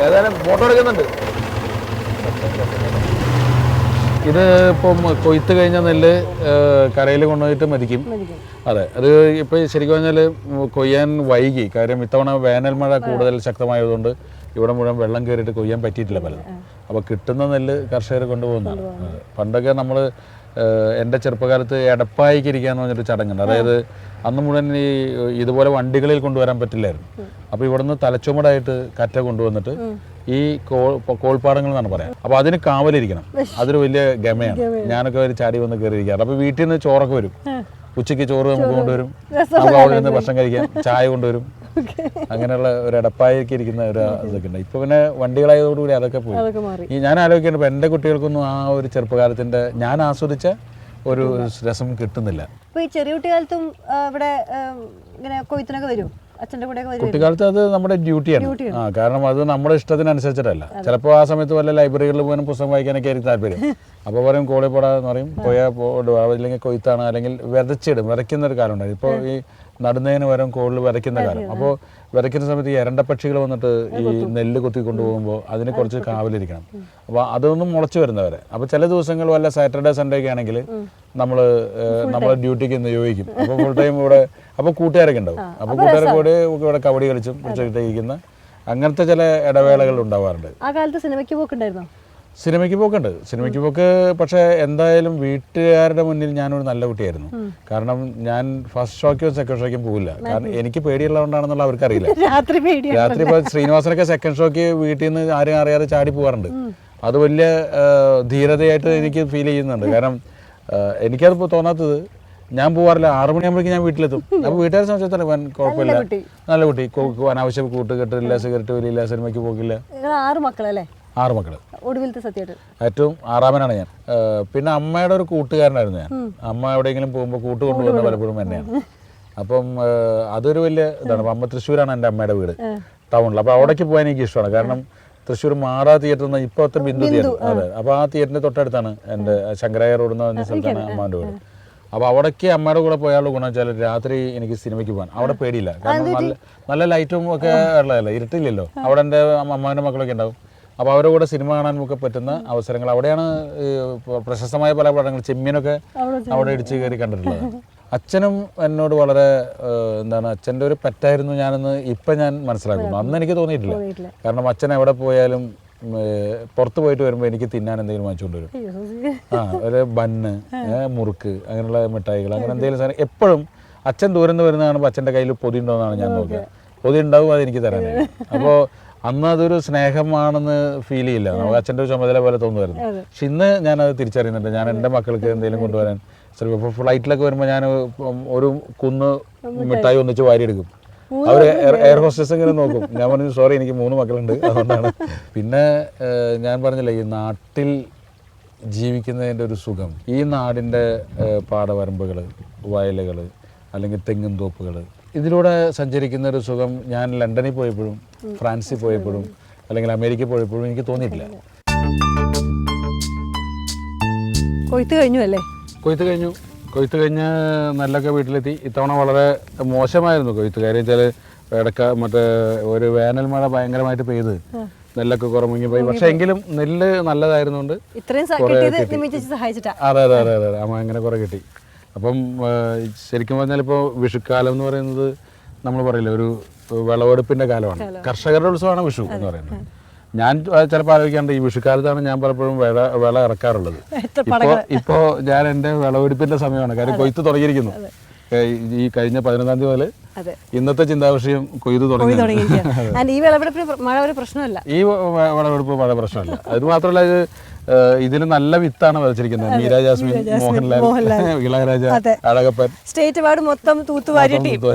ഏതായാലും ഫോട്ടോ എടുക്കുന്നുണ്ട്. ഇത് ഇപ്പം കൊയ്ത്ത് കഴിഞ്ഞ നെല്ല് കരയിൽ കൊണ്ടുപോയിട്ട് മതിക്കും. അതെ, അത് ഇപ്പോൾ ശരിക്കും പറഞ്ഞാൽ കൊയ്യാൻ വൈകി. കാര്യം ഇത്തവണ വേനൽ മഴ കൂടുതൽ ശക്തമായതുകൊണ്ട് ഇവിടെ മുഴുവൻ വെള്ളം കയറിയിട്ട് കൊയ്യാൻ പറ്റിയിട്ടില്ല പലതും. അപ്പോൾ കിട്ടുന്ന നെല്ല് കർഷകർ കൊണ്ടുപോകുന്നതാണ്. പണ്ടൊക്കെ നമ്മൾ എൻ്റെ ചെറുപ്പകാലത്ത് എടപ്പായിക്ക് ഇരിക്കാന്ന് പറഞ്ഞൊരു ചടങ്ങുണ്ട്. അതായത് അന്ന് മുഴുവൻ ഇതുപോലെ വണ്ടികളിൽ കൊണ്ടുവരാൻ പറ്റില്ലായിരുന്നു. അപ്പോൾ ഇവിടുന്ന് തലച്ചുമടായിട്ട് കറ്റ കൊണ്ടുവന്നിട്ട് ഈ കോൾപ്പാടങ്ങൾ എന്നാണ് പറയാം. അപ്പോൾ അതിന് കാവലിരിക്കണം. അതൊരു വലിയ ഗമയാണ്. ഞാനൊക്കെ ഒരു ചാടി വന്ന് കയറിയിരിക്കാറ്. അപ്പോൾ വീട്ടിൽ നിന്ന് ചോറൊക്കെ വരും. ഉച്ചയ്ക്ക് ചോറ് നമുക്ക് കൊണ്ടുവരും. നമുക്ക് അവിടെ നിന്ന് ഭക്ഷണം കഴിക്കാം, ചായ കൊണ്ടുവരും. അങ്ങനെയുള്ള ഒരു എടപ്പായൊക്കെ ഇരിക്കുന്ന ഒരു ഇതൊക്കെ ഉണ്ട്. ഇപ്പൊ പിന്നെ വണ്ടികളായതോടുകൂടി അതൊക്കെ പോയി. ഈ ഞാൻ ആലോചിക്കുന്നുണ്ട്, ഇപ്പൊ എൻ്റെ കുട്ടികൾക്കൊന്നും ആ ഒരു ചെറുപ്പകാലത്തിന്റെ ഞാൻ ആസ്വദിച്ച ഒരു രസം കിട്ടുന്നില്ല. ഈ ചെറിയ കുട്ടിക്കാലത്തും ഇവിടെ ഇങ്ങനെ കൊയ്ത്തിനൊക്കെ വരും അച്ഛൻ്റെ കൂടെ? കുട്ടിക്കാലത്ത് അത് നമ്മുടെ ഡ്യൂട്ടിയാണ്. കാരണം അത് നമ്മുടെ ഇഷ്ടത്തിനനുസരിച്ചിട്ടല്ല. ചിലപ്പോൾ ആ സമയത്ത് വല്ല ലൈബ്രറികളിൽ പോകാനും പുസ്തകം വായിക്കാനൊക്കെ ആയിരിക്കും താല്പര്യം. അപ്പോൾ പറയും കോളേജ് പോടാന്ന് പറയും, പോയാൽ അല്ലെങ്കിൽ കൊയ്ത്താണ്, അല്ലെങ്കിൽ വിതച്ചിടും. വിതയ്ക്കുന്ന ഒരു കാലം ഉണ്ടായി. ഇപ്പോൾ ഈ നടുന്നതിന് പകരം കോളിൽ വിതയ്ക്കുന്ന കാലം. അപ്പോൾ വിതയ്ക്കുന്ന സമയത്ത് ഈ എരണ്ട പക്ഷികൾ വന്നിട്ട് ഈ നെല്ല് കൊത്തി കൊണ്ടുപോകുമ്പോൾ അതിന് കുറച്ച് കാവലിരിക്കണം. അപ്പോൾ അതൊന്നും മുളച്ച് വരുന്നവരെ. അപ്പോൾ ചില ദിവസങ്ങൾ വല്ല സാറ്റർഡേ സൺഡേ ഒക്കെ ആണെങ്കിൽ നമ്മളെ ഡ്യൂട്ടിക്ക് നിയോഗിക്കും. അപ്പോൾ ഫുൾ ടൈം ഇവിടെ അപ്പോൾ കൂട്ടുകാരൊക്കെ ഉണ്ടാവും. അപ്പോൾ കൂട്ടുകാരൊക്കെ കൂടെ ഇവിടെ കബഡി കളിച്ചും പിടിച്ചിരിക്കുന്ന അങ്ങനത്തെ ചില ഇടവേളകൾ ഉണ്ടാവാറുണ്ട്. ആ കാലത്ത് സിനിമയ്ക്ക് പോക്കുണ്ടായിരുന്നോ? സിനിമയ്ക്ക് പോക്ക് പക്ഷേ എന്തായാലും വീട്ടുകാരുടെ മുന്നിൽ ഞാനൊരു നല്ല കുട്ടിയായിരുന്നു. കാരണം ഞാൻ ഫസ്റ്റ് ഷോയ്ക്കും സെക്കൻഡ് ഷോയ്ക്കും പോകില്ല. കാരണം എനിക്ക് പേടിയുള്ളതുകൊണ്ടാണെന്നുള്ള അവർക്കറിയില്ല. രാത്രി ഇപ്പോൾ ശ്രീനിവാസനൊക്കെ സെക്കൻഡ് ഷോയ്ക്ക് വീട്ടിൽ നിന്ന് ആരും അറിയാതെ ചാടി പോകാറുണ്ട്. അത് വലിയ ധീരതയായിട്ട് എനിക്ക് ഫീൽ ചെയ്യുന്നുണ്ട്. കാരണം എനിക്കത് തോന്നാത്തത്, ഞാൻ പോകാറില്ല. 6 മണിയാകുമ്പോഴേക്കും ഞാൻ വീട്ടിലെത്തും. അപ്പോൾ വീട്ടുകാരെ സംബന്ധിച്ചിടത്തോളം കുഴപ്പമില്ല, നല്ല കുട്ടി, അനാവശ്യ കൂട്ടുകെട്ടില്ല, സിഗരറ്റ് വലിയില്ല, സിനിമയ്ക്ക് പോകില്ല. 6 മക്കളല്ലേ? 6 മക്കള്. ഒടുവിലത്തെ സത്യമായിട്ട് ഏറ്റവും 6ാമനാണ് ഞാൻ. പിന്നെ അമ്മയുടെ ഒരു കൂട്ടുകാരനായിരുന്നു ഞാൻ. അമ്മ എവിടെയെങ്കിലും പോകുമ്പോൾ കൂട്ട് കൊണ്ടുപോകുന്ന പലപ്പോഴും എന്നെയാണ്. അപ്പം അതൊരു വലിയ ഇതാണ്. അമ്മ തൃശ്ശൂരാണ് എൻ്റെ അമ്മയുടെ വീട്, ടൗണിൽ. അപ്പോൾ അവിടേക്ക് പോകാൻ എനിക്ക് ഇഷ്ടമാണ്. കാരണം തൃശ്ശൂർ മാറാ തിയേറ്റർ എന്ന ഇപ്പോഴത്തെ ബിന്ദു തിയേറ്റർ, അതെ. അപ്പോൾ ആ തിയേറ്ററിൻ്റെ തൊട്ടടുത്താണ് എൻ്റെ ശങ്കരായ റോഡ് എന്ന് പറഞ്ഞ സ്ഥലത്താണ് അമ്മാൻ്റെ വീട്. അപ്പോൾ അവിടേക്ക് അമ്മയുടെ കൂടെ പോയാലുള്ള ഗുണം വെച്ചാൽ രാത്രി എനിക്ക് സിനിമയ്ക്ക് പോകാൻ അവിടെ പേടിയില്ല. കാരണം നല്ല ലൈറ്റും ഒക്കെ ഉള്ളതല്ല, ഇരുട്ടില്ലല്ലോ. അവിടെ എൻ്റെ അമ്മാൻ്റെ മക്കളൊക്കെ ഉണ്ടാവും. അപ്പോൾ അവരുടെ കൂടെ സിനിമ കാണാനൊക്കെ പറ്റുന്ന അവസരങ്ങൾ അവിടെയാണ്. പ്രശസ്തമായ പല പടങ്ങൾ, ചെമ്മീനൊക്കെ അവിടെ ഇടിച്ച് കയറി കണ്ടിട്ടുള്ളത്. അച്ഛനും എന്നോട് വളരെ അച്ഛൻ്റെ ഒരു പെറ്റായിരുന്നു ഞാനെന്ന് ഇപ്പം ഞാൻ മനസ്സിലാക്കുന്നു. അന്ന് എനിക്ക് തോന്നിയിട്ടില്ല. കാരണം അച്ഛൻ എവിടെ പോയാലും പുറത്ത് പോയിട്ട് വരുമ്പോൾ എനിക്ക് തിന്നാൻ എന്തെങ്കിലും വാങ്ങിച്ചുകൊണ്ട് വരും. ഒരു ബണ്ണ്, മുറുക്ക്, അങ്ങനെയുള്ള മിഠായികൾ, അങ്ങനെ എന്തെങ്കിലും സാധനം എപ്പോഴും. അച്ഛൻ ദൂരം നിന്ന് വരുന്ന കാണുമ്പോൾ അച്ഛൻ്റെ കയ്യിൽ പൊതി ഉണ്ടോയെന്നാണ് ഞാൻ നോക്കുക. പൊതി ഉണ്ടാവും, അതെനിക്ക് തരാനായി. അപ്പോൾ അന്ന് അതൊരു സ്നേഹമാണെന്ന് ഫീൽ ചെയ്യില്ല. നമുക്ക് അച്ഛൻ്റെ ഒരു ചുമതല പോലെ തോന്നുമായിരുന്നു. പക്ഷെ ഇന്ന് ഞാനത് തിരിച്ചറിയുന്നുണ്ട്. ഞാൻ എൻ്റെ മക്കൾക്ക് എന്തെങ്കിലും കൊണ്ടുവരാൻ ചിലപ്പോൾ ഫ്ലൈറ്റിലൊക്കെ വരുമ്പോൾ ഞാൻ ഒരു കുന്ന് മിഠായി ഒന്നിച്ച് വാരിയെടുക്കും. അവർ എയർ ഹോസ്റ്റസ് ഇങ്ങനെ നോക്കും. ഞാൻ പറഞ്ഞു, സോറി, എനിക്ക് 3 മക്കളുണ്ട്, അതുകൊണ്ടാണ്. പിന്നെ ഞാൻ പറഞ്ഞില്ലേ, ഈ നാട്ടിൽ ജീവിക്കുന്നതിൻ്റെ ഒരു സുഖം, ഈ നാടിൻ്റെ പാടവരമ്പുകൾ, വയലുകൾ, അല്ലെങ്കിൽ തെങ്ങും തോപ്പുകൾ, ഇതിലൂടെ സഞ്ചരിക്കുന്ന ഒരു സുഖം ഞാൻ ലണ്ടനിൽ പോയപ്പോഴും ഫ്രാൻസിൽ പോയപ്പോഴും അല്ലെങ്കിൽ അമേരിക്കയിൽ പോയപ്പോഴും എനിക്ക് തോന്നിയിട്ടില്ല. കൊയ്ത്ത് കഴിഞ്ഞു അല്ലേ? കൊയ്ത്ത് കഴിഞ്ഞ് നെല്ലൊക്കെ വീട്ടിലെത്തി. ഇത്തവണ വളരെ മോശമായിരുന്നു കൊയ്ത്ത്. കാര്യം വെച്ചാൽ മറ്റേ ഒരു വേനൽ മഴ ഭയങ്കരമായിട്ട് പെയ്ത് നെല്ലൊക്കെ കുറമുങ്ങി പോയി. പക്ഷെ എങ്കിലും നെല്ല് നല്ലതായിരുന്നുകൊണ്ട് അതെ അമ്മ അങ്ങനെ കുറെ കിട്ടി. അപ്പം ശരിക്കും പറഞ്ഞാൽ ഇപ്പോൾ വിഷുക്കാലം എന്ന് പറയുന്നത് നമ്മൾ പറയില്ല, ഒരു വിളവെടുപ്പിൻ്റെ കാലമാണ്. കർഷകരുടെ ഉത്സവമാണ് വിഷു എന്ന് പറയുന്നത്. ഞാൻ ചിലപ്പോൾ ആലോചിക്കാണ്ട് ഈ വിഷുക്കാലത്താണ് ഞാൻ പലപ്പോഴും വിള ഇറക്കാറുള്ളത്. ഇപ്പോൾ ഞാൻ എൻ്റെ വിളവെടുപ്പിൻ്റെ സമയമാണ്. കാര്യം കൊയ്ത്ത് തുടങ്ങിയിരിക്കുന്നു. ഈ കഴിഞ്ഞ 11-ാം തീയതി മുതൽ ഇന്നത്തെ ചിന്താവിഷയം കൊയ്ത് തുടങ്ങി. ഈ വിളവെടുപ്പ് മഴ പ്രശ്നമല്ല. അത് മാത്രമല്ല, ഇതിന് നല്ല വിത്താണ് വിതച്ചിരിക്കുന്നത്. മീര ജാസ്മിൻ, മോഹൻലാൽ, ഇളയരാജ, അഴകപ്പൻ, സ്റ്റേറ്റ് അവാർഡ് മൊത്തം തൂത്തുവാരിയിട്ടുണ്ട്.